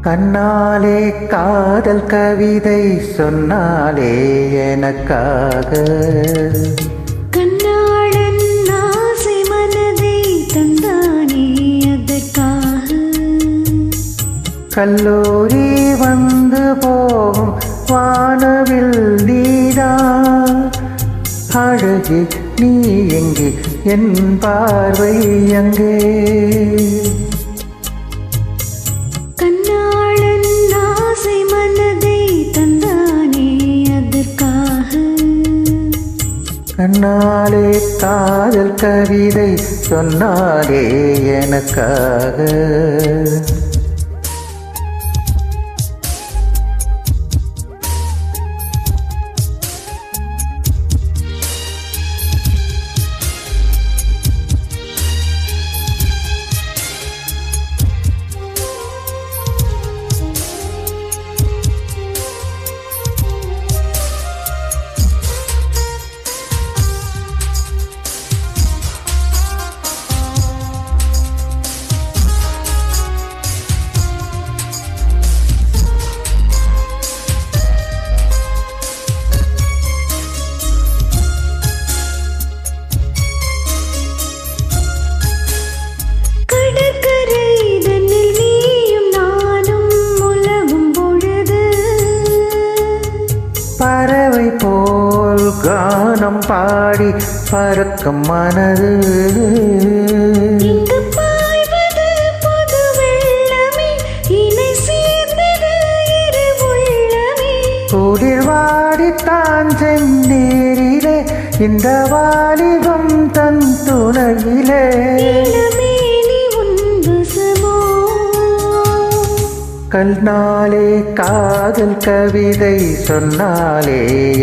கண்ணாலே காதல் கவிதை சொன்னாலே எனக்காக, கண்ணாளன் ஆசை மனதை தந்தானே அதற்காக. கல்லூரி வந்து போகும் வானவில் நீதான் அழகி, நீ எங்கே என் பார்வை அங்கே. கண்ணாலே காதல் கவிதை சொன்னாலே எனக்காக. பறவை போல் கானம் பாடி பறக்கும் மனது, குளிர் வாடித்தான் செந்நீரிலே இந்த வாலிபம் தன் துணையிலே. கண்ணாலே காதல் கவிதை சொன்னாலே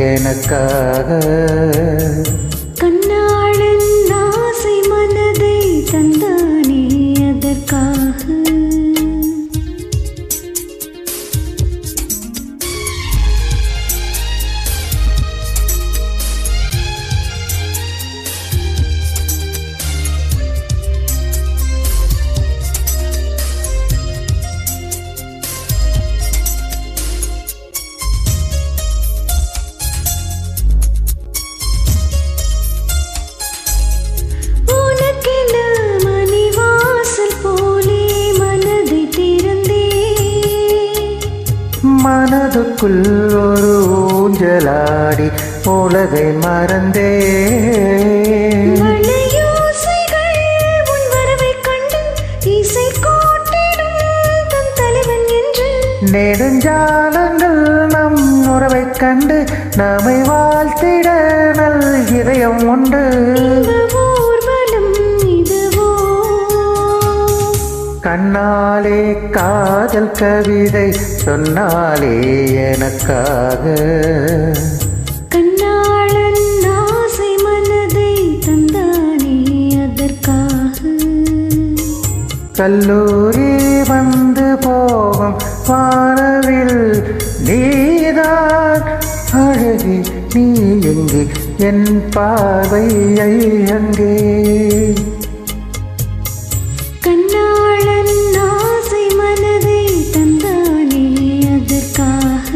எனக்காக, கண்ணாளன் ஆசை மனதை தந்தானே அதற்காக. மனதுக்குள் ஒரு ஊஞ்சலாடி உலகை மறந்தே, நெடுஞ்சாலங்கள் நம் உறவை கண்டு நம்மை வாழ்த்திட நல் இதயம் உண்டு. கண்ணாலே காதல் கவிதை சொன்னாலே எனக்காக, கண்ணாளன் ஆசை மனதை தந்தானே அதற்காக. கல்லூரி வந்து போகும் வானவில் நீதான் அழகி, நீ எங்கே என் பார்வை அங்கே. கண்ணாளன் ஆசை மனதை தந்தானே அதற்காக,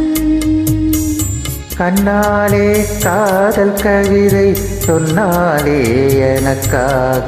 கண்ணாலே காதல் கவிதை சொன்னாலே எனக்காக.